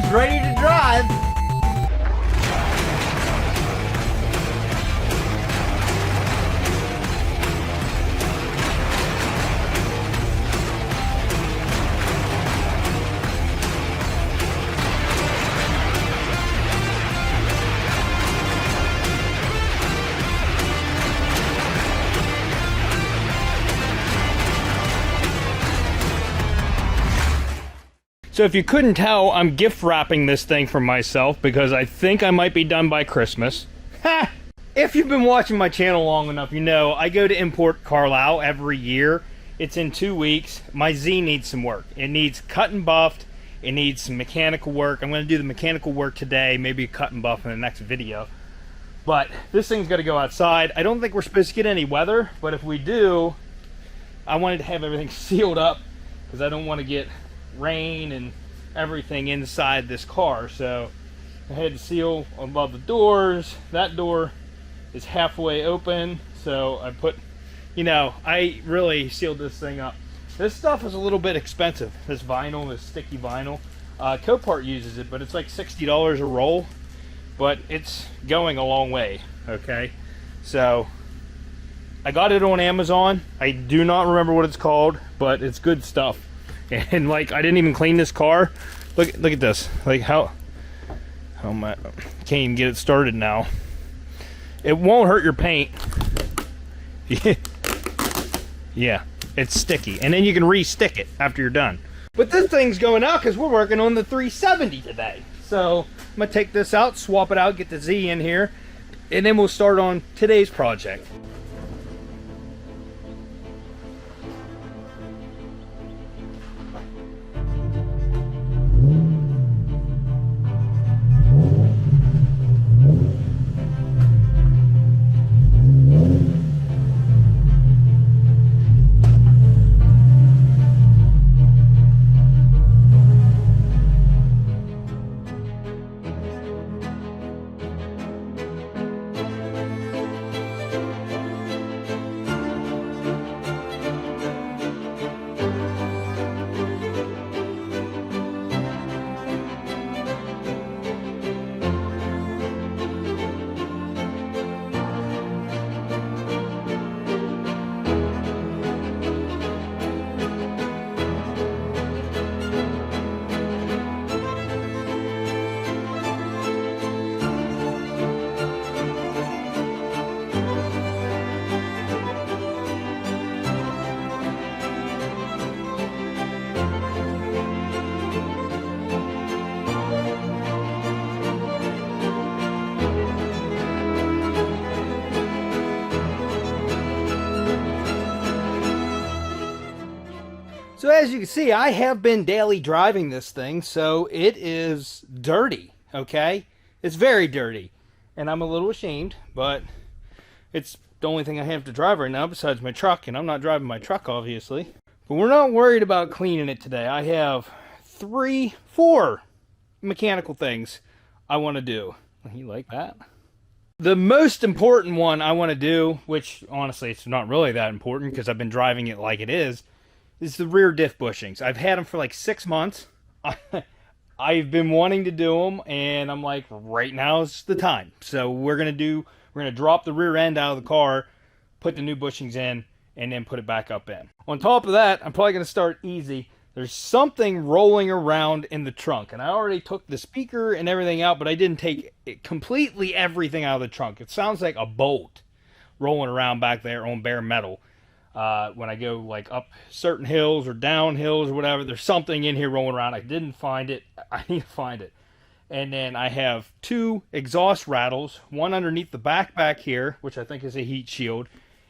It's ready to drive. So if you couldn't tell, I'm gift wrapping this thing for myself because I think I might be done by Christmas. Ha! If you've been watching my channel long enough, you know I go to Import Carlisle every year. It's in 2 weeks. My Z needs some work. It needs cut and buffed. It needs some mechanical work. I'm going to do the mechanical work today, maybe a cut and buff in the next video. But this thing's got to go outside. I don't think we're supposed to get any weather, but if we do, I wanted to have everything sealed up because I don't want to get rain and everything inside this car. So I had to seal above the doors. That door is halfway open, so I put, you know, I really sealed this thing up. This stuff is a little bit expensive, this vinyl, this sticky vinyl. Copart uses it, but it's like $60 a roll, but it's going a long way. Okay, so I got it on Amazon. I do not remember what it's called, but it's good stuff. And like, I didn't even clean this car. Look at this. Like how my can't even get it started now. It won't hurt your paint. Yeah, it's sticky, and then you can re-stick it after you're done. But this thing's going out because we're working on the 370 today. So I'm gonna take this out, swap it out, get the Z in here, and then we'll start on today's project. So as you can see, I have been daily driving this thing, so it is dirty, okay? It's very dirty, and I'm a little ashamed, but it's the only thing I have to drive right now besides my truck, and I'm not driving my truck, obviously. But we're not worried about cleaning it today. I have 4 mechanical things I want to do. You like that? The most important one I want to do, which honestly it's not really that important because I've been driving it like it is the rear diff bushings. I've had them for like 6 months. I've been wanting to do them, and I'm like, right now's the time. So we're gonna drop the rear end out of the car, put the new bushings in, and then put it back up in. On top of that, I'm probably gonna start easy. There's something rolling around in the trunk, and I already took the speaker and everything out, but I didn't take completely everything out of the trunk. It sounds like a bolt rolling around back there on bare metal. When I go like up certain hills or down hills or whatever, there's something in here rolling around. I didn't find it. I need to find it. And then I have 2 exhaust rattles, one underneath the back here, which I think is a heat shield.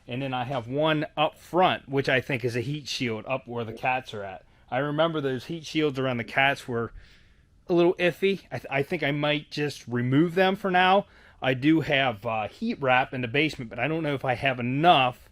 And then I have one up front, which I think is a heat shield up where the cats are at. I remember those heat shields around the cats were a little iffy. I think I might just remove them for now. I do have heat wrap in the basement, but I don't know if I have enough.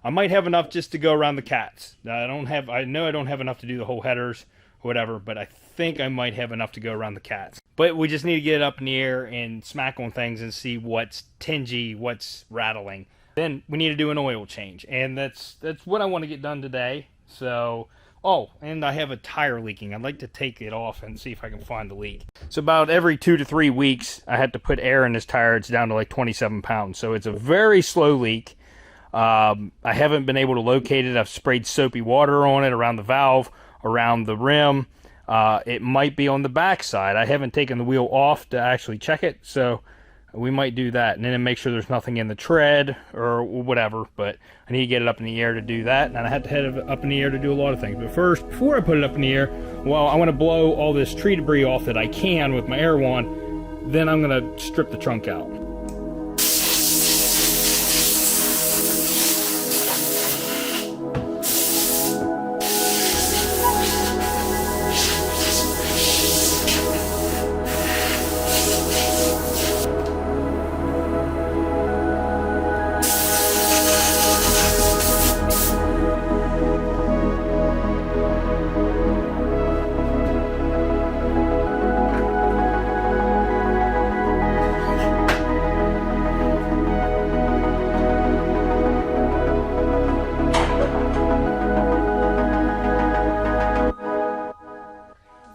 I might have enough just to go around the cats. I know I don't have enough to do the whole headers or whatever, but I think I might have enough to go around the cats. But we just need to get it up in the air and smack on things and see what's tingy, what's rattling. Then we need to do an oil change, and that's what I want to get done today. So Oh, and I have a tire leaking. I'd like to take it off and see if I can find the leak. So about every 2 to 3 weeks, I had to put air in this tire. It's down to like 27 pounds. So it's a very slow leak. I haven't been able to locate it. I've sprayed soapy water on it around the valve, around the rim. It might be on the back side. I haven't taken the wheel off to actually check it, so we might do that and then make sure there's nothing in the tread or whatever. But I need to get it up in the air to do that, and I have to head it up in the air to do a lot of things. But first, before I put it up in the air, well, I want to blow all this tree debris off that I can with my air wand. Then I'm going to strip the trunk out.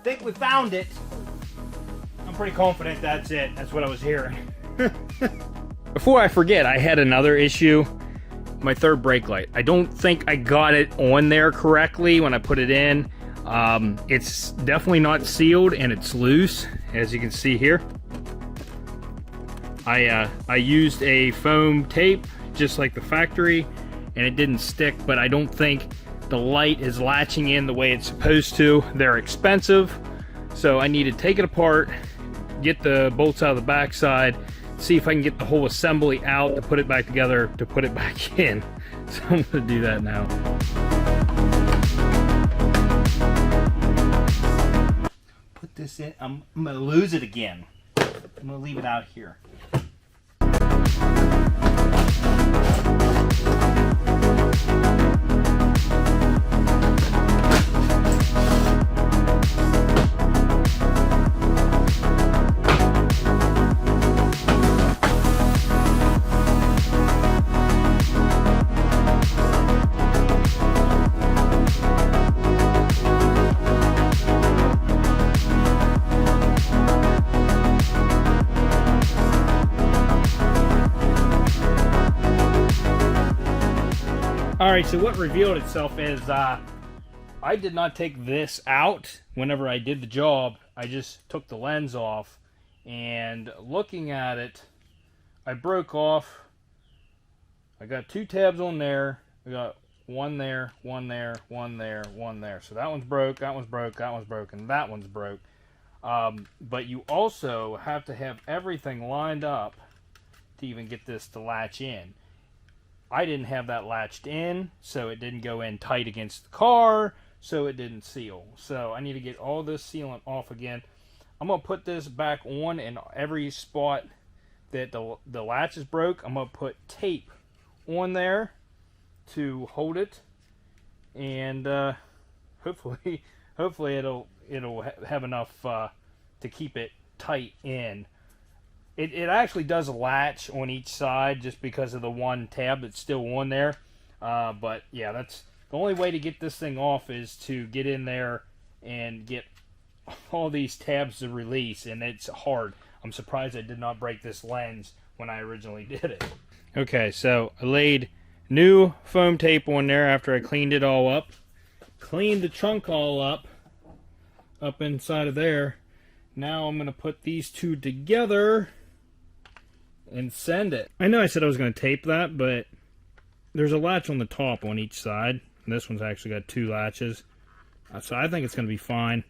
Think we found it. I'm pretty confident that's it. That's what I was hearing. Before I forget, I had another issue. My third brake light. I don't think I got it on there correctly when I put it in. It's definitely not sealed and it's loose, as you can see here. I used a foam tape just like the factory, and it didn't stick, but I don't think the light is latching in the way it's supposed to. They're expensive, so I need to take it apart, get the bolts out of the backside, see if I can get the whole assembly out to put it back together to put it back in. So I'm gonna do that now. Put this in. I'm gonna lose it again. I'm gonna leave it out here. Alright, so what revealed itself is I did not take this out whenever I did the job. I just took the lens off, and looking at it, I broke off. I got 2 tabs on there. I got one there, one there, one there, one there. So that one's broke, that one's broke, that one's broken, that one's broke. But you also have to have everything lined up to even get this to latch in. I didn't have that latched in, so it didn't go in tight against the car, so it didn't seal. So I need to get all this sealant off again. I'm going to put this back on in every spot that the latch is broke. I'm going to put tape on there to hold it, and hopefully it'll have enough to keep it tight in. It actually does latch on each side just because of the one tab that's still on there. But yeah, that's the only way to get this thing off, is to get in there and get all these tabs to release, and it's hard. I'm surprised I did not break this lens when I originally did it. Okay, so I laid new foam tape on there after I cleaned it all up. Cleaned the trunk all up inside of there. Now I'm going to put these two together and send it. I know I said I was going to tape that, but there's a latch on the top on each side. And this one's actually got 2 latches. So I think it's going to be fine.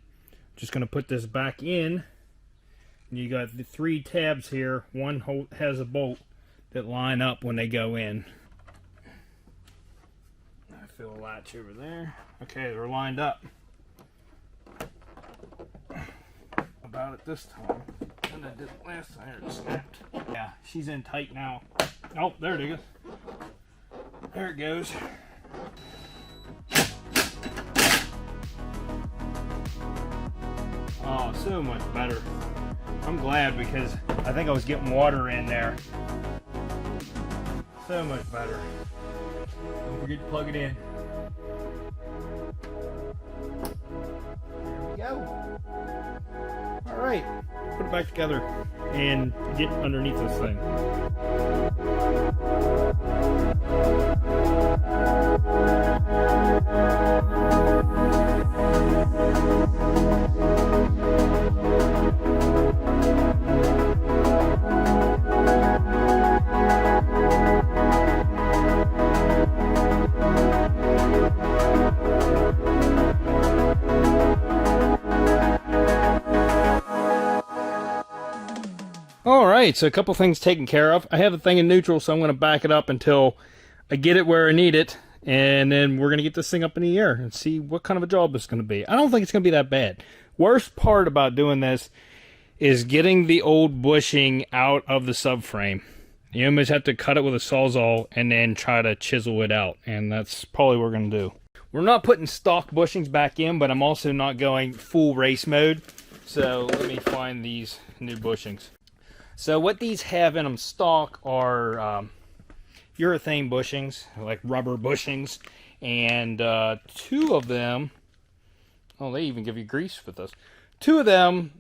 Just going to put this back in. And you got the 3 tabs here. One has a bolt that line up when they go in. I feel a latch over there. Okay, they're lined up. About it this time than I did last time. It snapped. Yeah, she's in tight now. Oh, there it is. There it goes. Oh, so much better. I'm glad, because I think I was getting water in there. So much better. Don't forget to plug it in. back together and get underneath this thing. Alright, so a couple things taken care of. I have the thing in neutral, so I'm going to back it up until I get it where I need it. And then we're going to get this thing up in the air and see what kind of a job it's going to be. I don't think it's going to be that bad. Worst part about doing this is getting the old bushing out of the subframe. You almost have to cut it with a Sawzall and then try to chisel it out. And that's probably what we're going to do. We're not putting stock bushings back in, but I'm also not going full race mode. So let me find these new bushings. So what these have in them stock are urethane bushings, like rubber bushings, and two of them, oh, they even give you grease with this. Two of them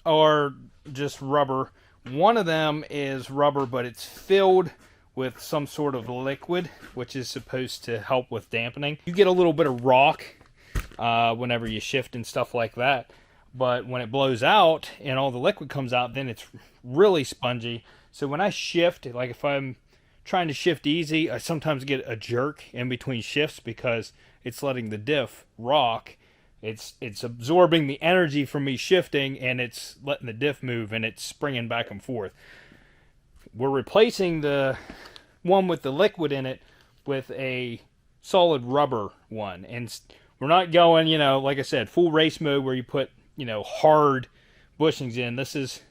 are just rubber. One of them is rubber, but it's filled with some sort of liquid, which is supposed to help with dampening. You get a little bit of rock whenever you shift and stuff like that. But when it blows out and all the liquid comes out, then it's really spongy. So when I shift, like if I'm trying to shift easy, I sometimes get a jerk in between shifts because it's letting the diff rock. It's absorbing the energy from me shifting, and it's letting the diff move, and it's springing back and forth. We're replacing the one with the liquid in it with a solid rubber one. And we're not going, you know, like I said, full race mode where you put, you know, hard bushings in. This is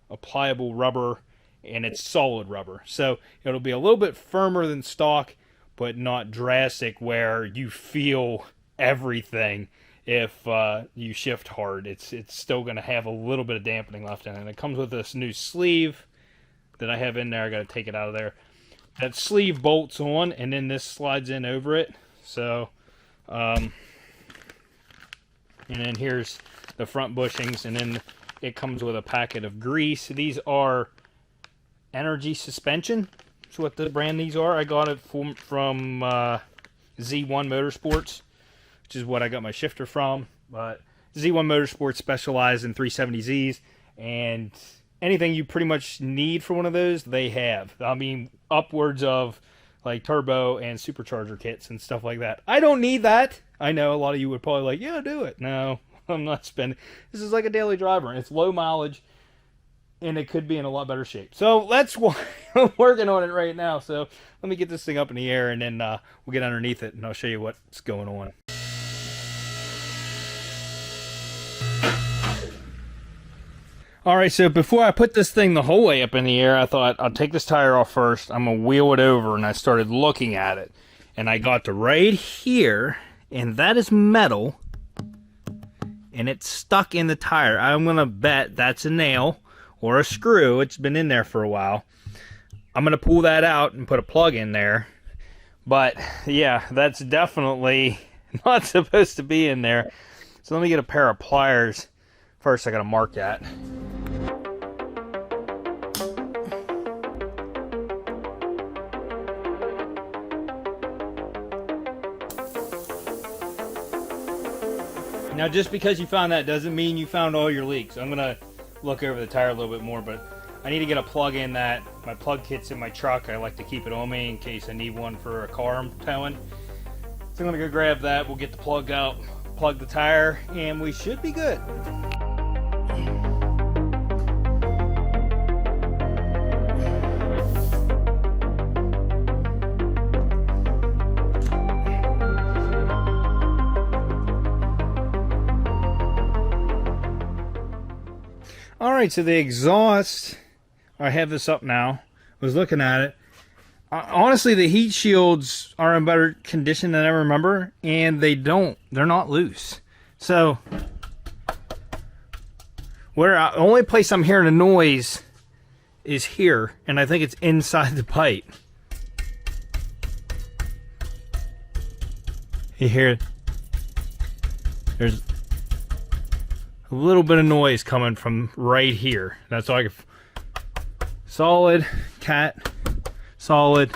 a pliable rubber, and it's solid rubber. So it'll be a little bit firmer than stock, but not drastic where you feel everything if you shift hard. It's still going to have a little bit of dampening left in it. And it comes with this new sleeve that I have in there. I got to take it out of there. That sleeve bolts on, and then this slides in over it. So, and then here's the front bushings, and then it comes with a packet of grease. These are Energy Suspension. That's what the brand these are. I got it from Z1 Motorsports, which is what I got my shifter from. But Z1 Motorsports specialize in 370Zs, and anything you pretty much need for one of those, they have. I mean, upwards of like turbo and supercharger kits and stuff like that. I don't need that. I know a lot of you would probably like, yeah, do it. No, I'm not spending. This is like a daily driver, and it's low mileage, and it could be in a lot better shape. So that's why I'm working on it right now. So let me get this thing up in the air, and then we'll get underneath it, and I'll show you what's going on. Alright, so before I put this thing the whole way up in the air, I thought I'll take this tire off first. I'm going to wheel it over, and I started looking at it. And I got to right here, and that is metal, and it's stuck in the tire. I'm going to bet that's a nail or a screw. It's been in there for a while. I'm going to pull that out and put a plug in there. But, yeah, that's definitely not supposed to be in there. So let me get a pair of pliers. First, I got to mark that. Now, just because you found that doesn't mean you found all your leaks. I'm going to look over the tire a little bit more, but I need to get a plug in that. My plug kit's in my truck. I like to keep it on me in case I need one for a car I'm towing. So I'm going to go grab that. We'll get the plug out, plug the tire, and we should be good. Alright, so the exhaust, I have this up now, I was looking at it. Honestly, the heat shields are in better condition than I remember, and they're not loose. So, the only place I'm hearing a noise is here, and I think it's inside the pipe. You hear it? There's a a little bit of noise coming from right here. That's all I can. Solid, cat, solid.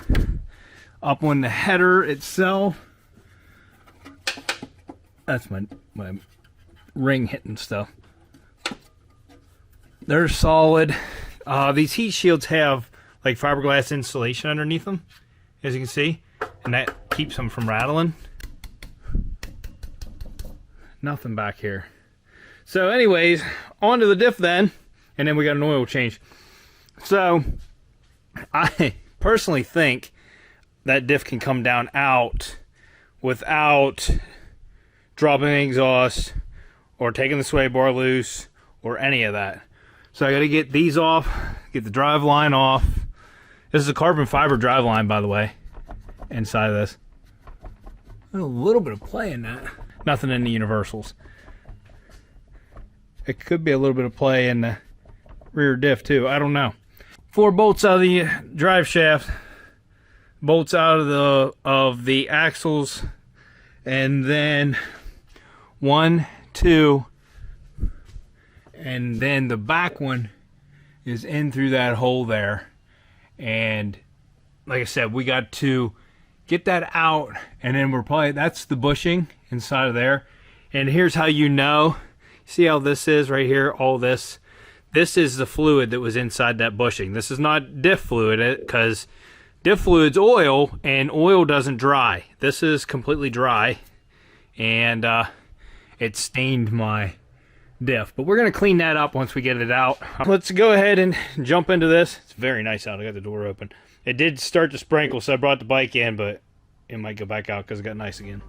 Up on the header itself. That's my ring hitting stuff. They're solid. These heat shields have like fiberglass insulation underneath them, as you can see, and that keeps them from rattling. Nothing back here. So anyways, onto the diff then, and then we got an oil change. So I personally think that diff can come down out without dropping the exhaust or taking the sway bar loose or any of that. So I got to get these off, get the drive line off. This is a carbon fiber drive line, by the way, inside of this. A little bit of play in that. Nothing in the universals. It could be a little bit of play in the rear diff too. I don't know. 4 bolts out of the drive shaft, bolts out of the axles, and then 1, 2, and then the back one is in through that hole there. And like I said, we got to get that out, and then we're probably, that's the bushing inside of there. And here's how you know. See how this is right here? All this. This is the fluid that was inside that bushing. This is not diff fluid, because diff fluid's oil, and oil doesn't dry. This is completely dry, and it stained my diff. But we're going to clean that up once we get it out. Let's go ahead and jump into this. It's very nice out. I got the door open. It did start to sprinkle, so I brought the bike in, but it might go back out because it got nice again.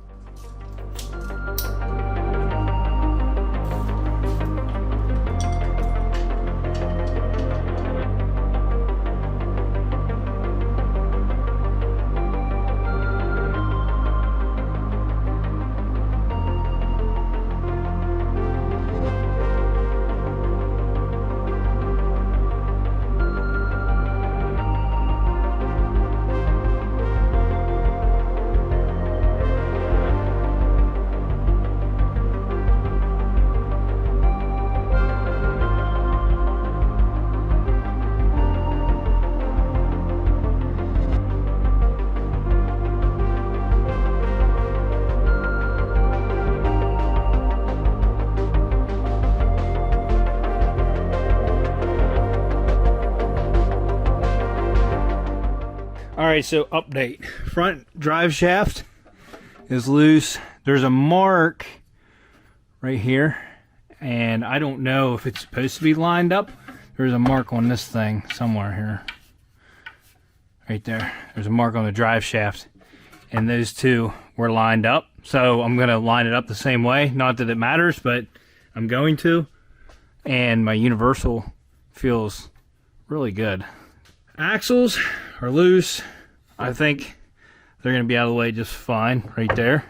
Alright, so update. Front drive shaft is loose. There's a mark right here, and I don't know if it's supposed to be lined up. There's a mark on this thing somewhere here. Right there. There's a mark on the drive shaft, and those two were lined up. So I'm going to line it up the same way. Not that it matters, but I'm going to. And my universal feels really good. Axles are loose. I think they're going to be out of the way just fine right there.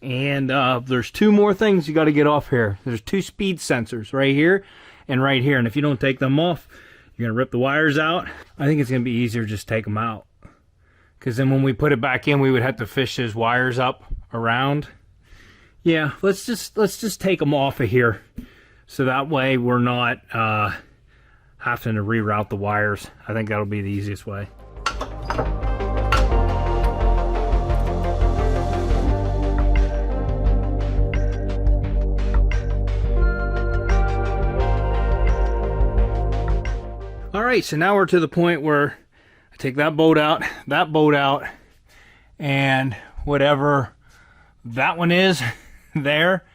And there's 2 more things you got to get off here. There's 2 speed sensors right here and right here. And if you don't take them off, you're going to rip the wires out. I think it's going to be easier just take them out. Because then when we put it back in, we would have to fish those wires up around. Yeah, let's just take them off of here. So that way we're not having to reroute the wires. I think that'll be the easiest way. Alright, so now we're to the point where I take that bolt out, and whatever that one is there,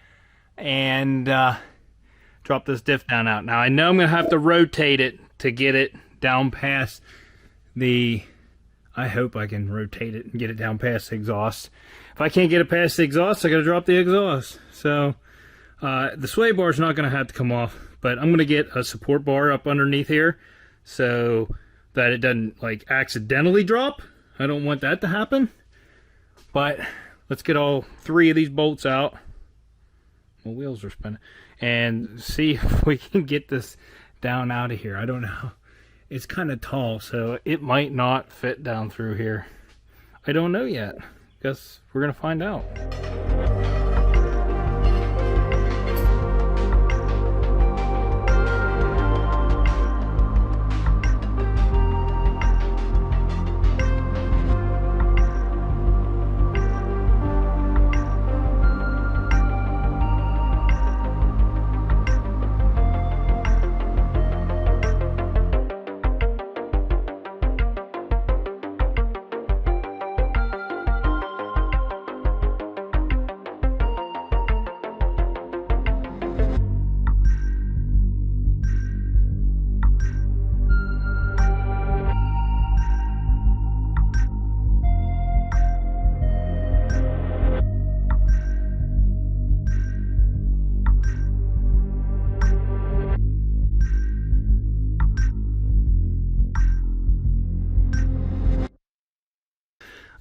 and drop this diff down out. Now I know I'm going to have to rotate it to get it down past the, I hope I can rotate it and get it down past the exhaust. If I can't get it past the exhaust, I got to drop the exhaust. So the sway bar is not going to have to come off, but I'm going to get a support bar up underneath here so that it doesn't like accidentally drop. I don't want that to happen. But let's get all 3 of these bolts out. My wheels are spinning. And see if we can get this down out of here. I don't know. It's kind of tall, so it might not fit down through here. I don't know yet. Guess we're going to find out.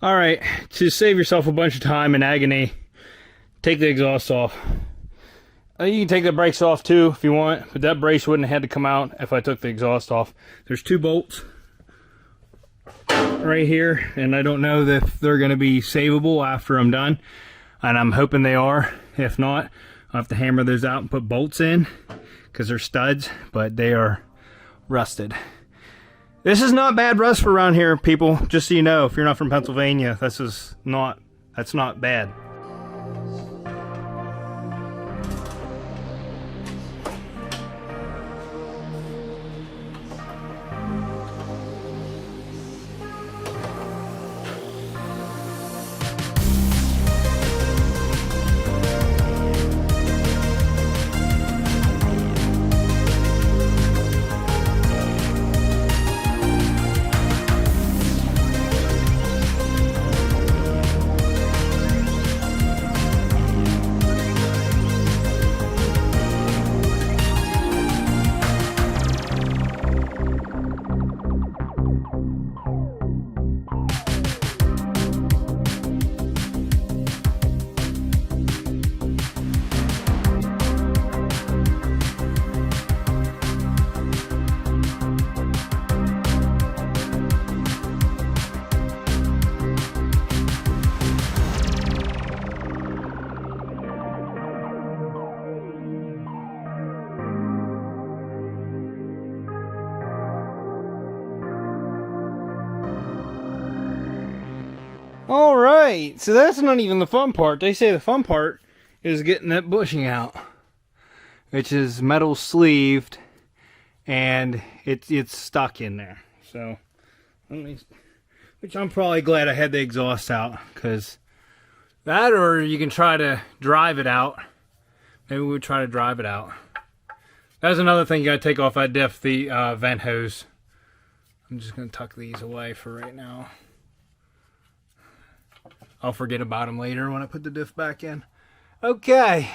All right, to save yourself a bunch of time and agony, take the exhaust off. You can take the brakes off too if you want, but that brace wouldn't have had to come out if I took the exhaust off. There's 2 bolts right here, and I don't know if they're going to be savable after I'm done, and I'm hoping they are. If not, I'll have to hammer those out and put bolts in because they're studs, but they are rusted. This is not bad rust for around here, people, just so you know. If you're not from Pennsylvania, that's not bad. Alright, so that's not even the fun part. They say the fun part is getting that bushing out, which is metal sleeved, and it's stuck in there. So, which I'm probably glad I had the exhaust out, because that, or you can try to drive it out. Maybe we'll try to drive it out. That's another thing you gotta take off that diff, the vent hose. I'm just gonna tuck these away for right now. I'll forget about them later when I put the diff back in. Okay.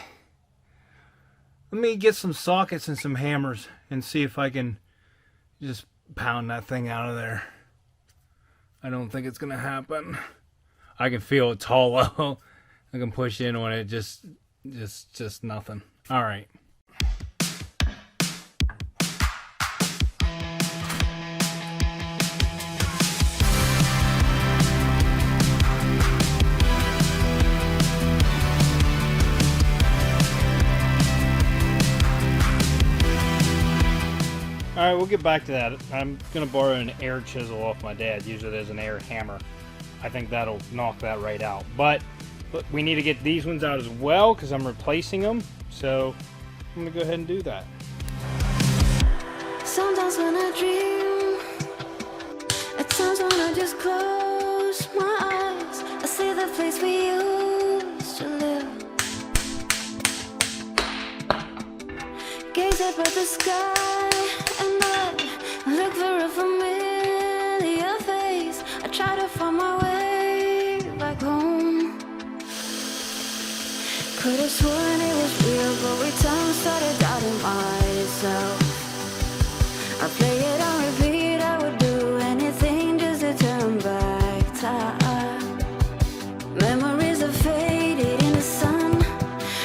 Let me get some sockets and some hammers and see if I can just pound that thing out of there. I don't think it's gonna happen. I can feel it's hollow. I can push in on it, just nothing. All right. Alright, we'll get back to that. I'm going to borrow an air chisel off my dad. Usually there's an air hammer. I think that'll knock that right out. But we need to get these ones out as well because I'm replacing them. So I'm going to go ahead and do that. Sometimes when I dream, at times when I just close my eyes, I see the place we used to live. Gaze up at the sky, and I look for a familiar face. I try to find my way back home. Could have sworn it was real, but with time started doubting myself. I play it on repeat, I would do anything just to turn back time. Memories are faded in the sun.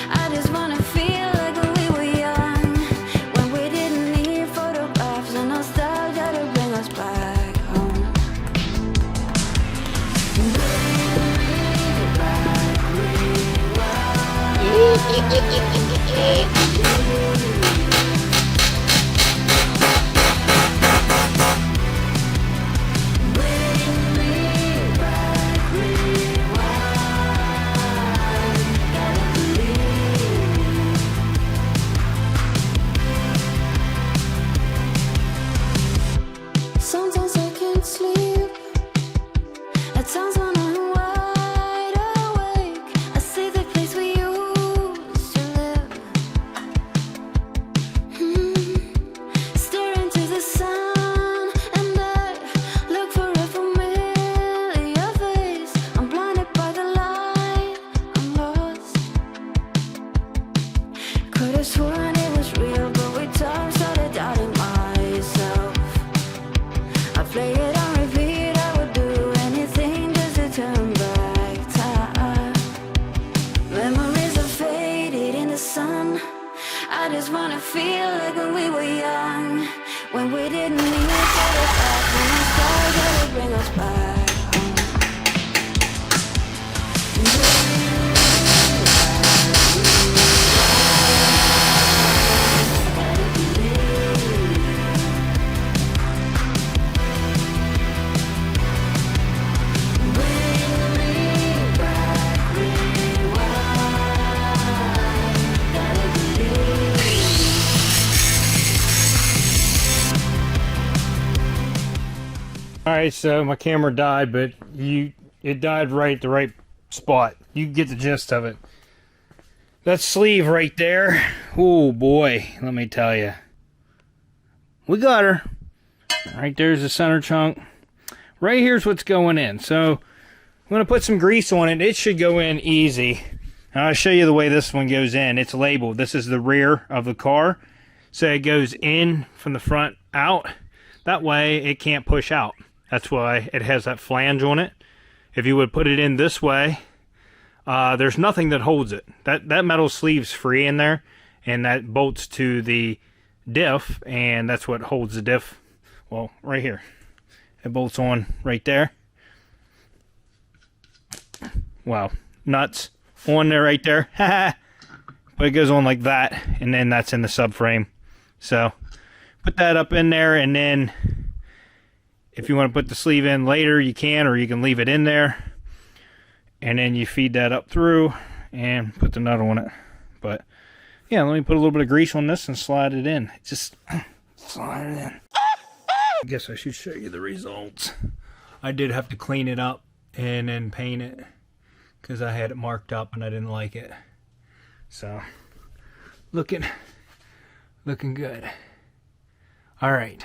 I just wanna feel like we were young, when we didn't need photographs and nostalgia to bring us back home. Sometimes I can't sleep. At times when I'm wide awake, I see the place we used to live. Stare into the sun, and I look for a familiar face. I'm blinded by the light, I'm lost. Could have sworn it was real, but with time started doubting myself. I play it on repeat, I would do anything just to turn Alright, so my camera died, but it died right at the right spot. You get the gist of it. That sleeve right there, oh boy, let me tell you. We got her. Right there's the center chunk. Right here's what's going in. So I'm going to put some grease on it. It should go in easy. And I'll show you the way this one goes in. It's labeled. This is the rear of the car. So it goes in from the front out. That way it can't push out. That's why it has that flange on it. If you would put it in this way, there's nothing that holds it. That metal sleeve's free in there, and that bolts to the diff, and that's what holds the diff. Well, right here. It bolts on right there. Wow, nuts. On there right there. But it goes on like that, and then that's in the subframe. So put that up in there, and then if you want to put the sleeve in later, you can, or you can leave it in there. And then you feed that up through and put the nut on it. But yeah, let me put a little bit of grease on this and slide it in. Just slide it in. I guess I should show you the results. I did have to clean it up and then paint it because I had it marked up and I didn't like it. So looking good. All right.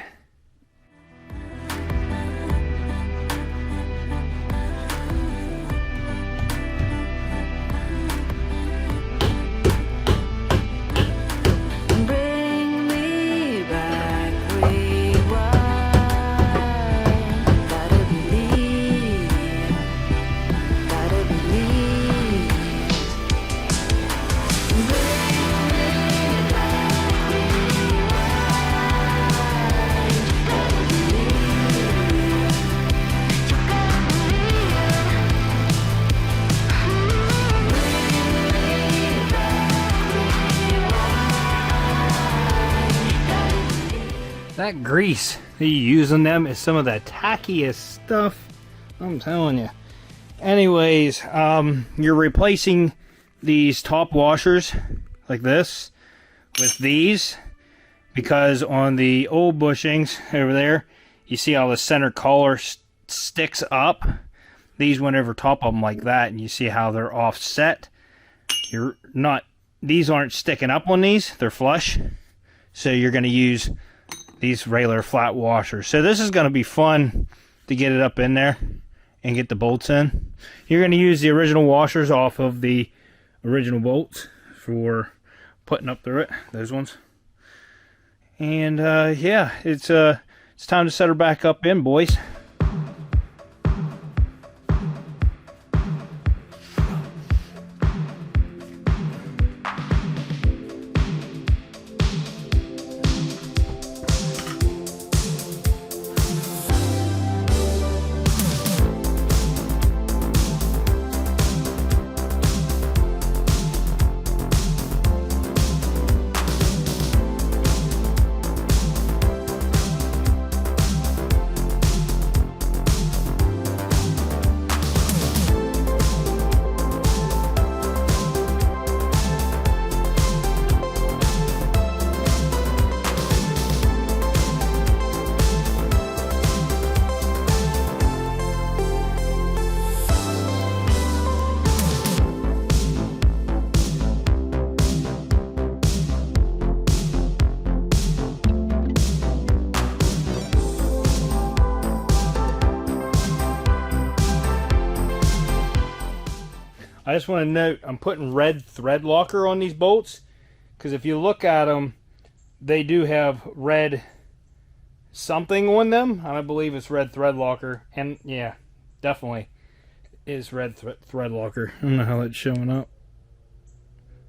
Bring me back, rewind. Gotta believe, gotta believe. Bring me back, rewind. Gotta believe, That grease that you use on them is some of the tackiest stuff. I'm telling you. Anyways, you're replacing these top washers like this with these, because on the old bushings over there, you see how the center collar sticks up. These went over top of them like that, and you see how they're offset. These aren't sticking up on these, they're flush. So you're going to use these regular flat washers. So this is going to be fun to get it up in there and get the bolts in. You're going to use the original washers off of the original bolts for putting up through it, those ones. And yeah, it's time to set her back up in, boys. I just want to note, I'm putting red thread locker on these bolts, because if you look at them, they do have red something on them. I believe it's red thread locker, and yeah, definitely is red thread locker. I don't know how that's showing up.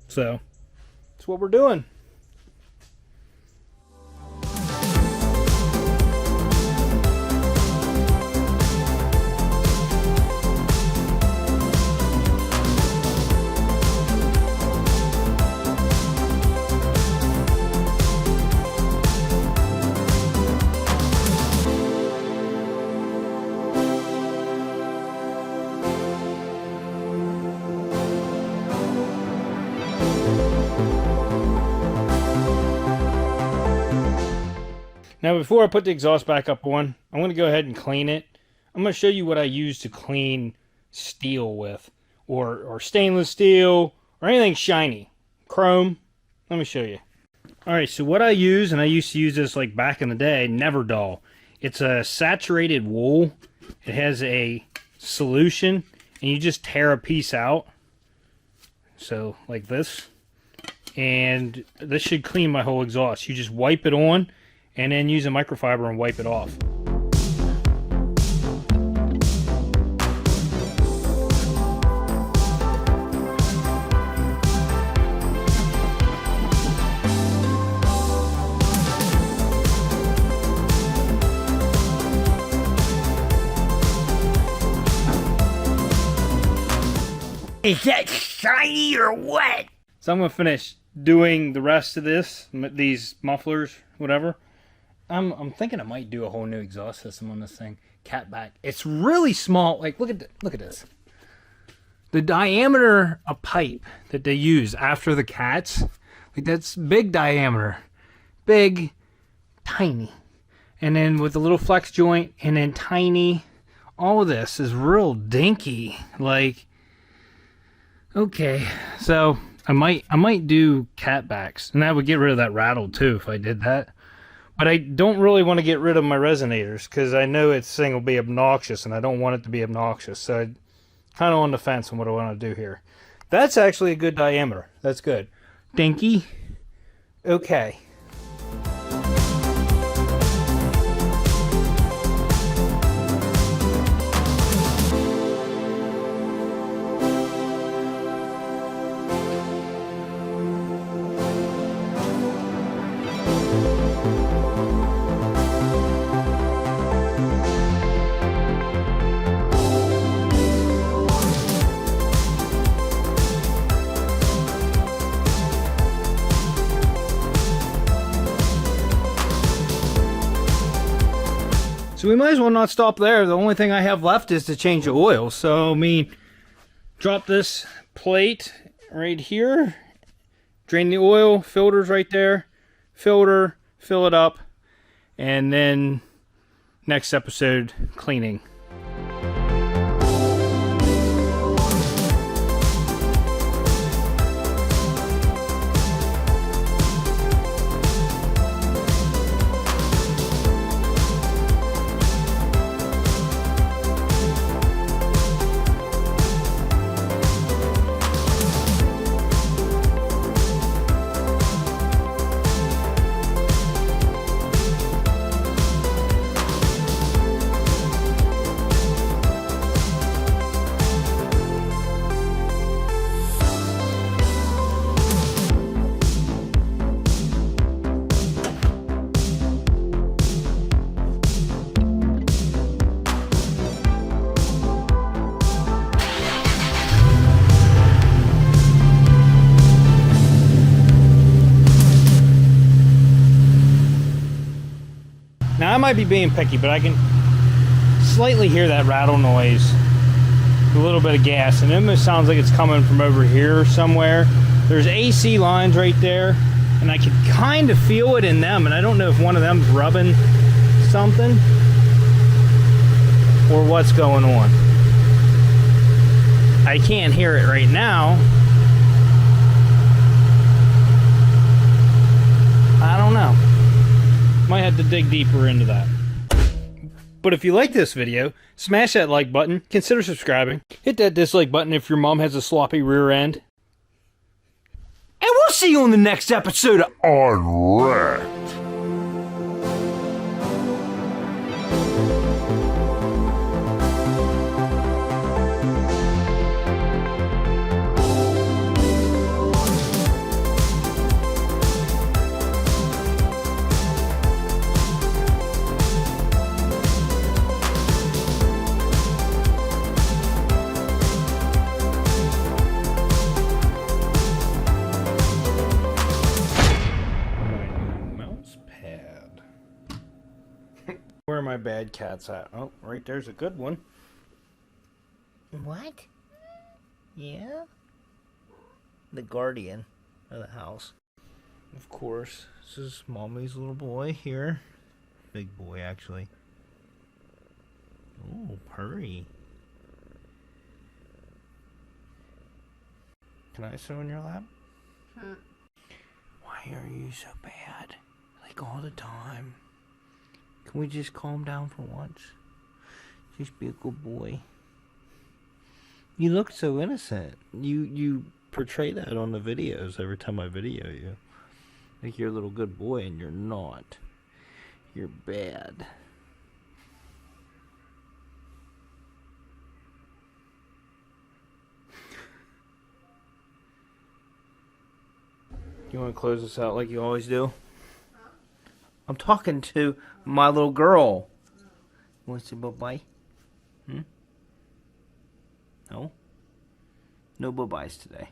So that's what we're doing. Now before I put the exhaust back up on, I'm going to go ahead and clean it. I'm going to show you what I use to clean steel with, or stainless steel, or anything shiny. Chrome. Let me show you. Alright, so what I use, and I used to use this like back in the day, Never Dull. It's a saturated wool. It has a solution, and you just tear a piece out. So, like this. And this should clean my whole exhaust. You just wipe it on, and then use a microfiber and wipe it off. Is that shiny or what? So I'm gonna finish doing the rest of this, these mufflers, whatever. I'm thinking I might do a whole new exhaust system on this thing. Catback. It's really small. Like look at this. The diameter of pipe that they use after the cats, like that's big diameter, big, tiny, and then with the little flex joint, and then tiny. All of this is real dinky. Like. Okay, so I might do catbacks, and that would get rid of that rattle too if I did that. But I don't really want to get rid of my resonators because I know this thing will be obnoxious, and I don't want it to be obnoxious. So I'm kind of on the fence on what I want to do here. That's actually a good diameter. That's good. Dinky. Okay. So we might as well not stop there. The only thing I have left is to change the oil. So, I mean, drop this plate right here, drain the oil, filter's right there, filter, fill it up, and then next episode, cleaning. Now I might be being picky, but I can slightly hear that rattle noise. A little bit of gas, and it almost sounds like it's coming from over here somewhere. There's AC lines right there, and I can kind of feel it in them, and I don't know if one of them's rubbing something or what's going on. I can't hear it right now. I don't know. Might have to dig deeper into that. But if you like this video, smash that like button, consider subscribing, hit that dislike button if your mom has a sloppy rear end. And we'll see you on the next episode of Unwrapped. Where are my bad cats at? Oh, right there's a good one. What? Yeah? The guardian of the house. Of course, this is Mommy's little boy here. big boy, actually. Oh, purry. Can I sit on your lap? Why are you so bad? Like all the time. Can we just calm down for once? Just be a good boy. You look so innocent. You portray that on the videos every time I video you. Like you're a little good boy and you're not. You're bad. You want to close this out like you always do? I'm talking to my little girl. You want to say bye-bye? No? No bye-byes today.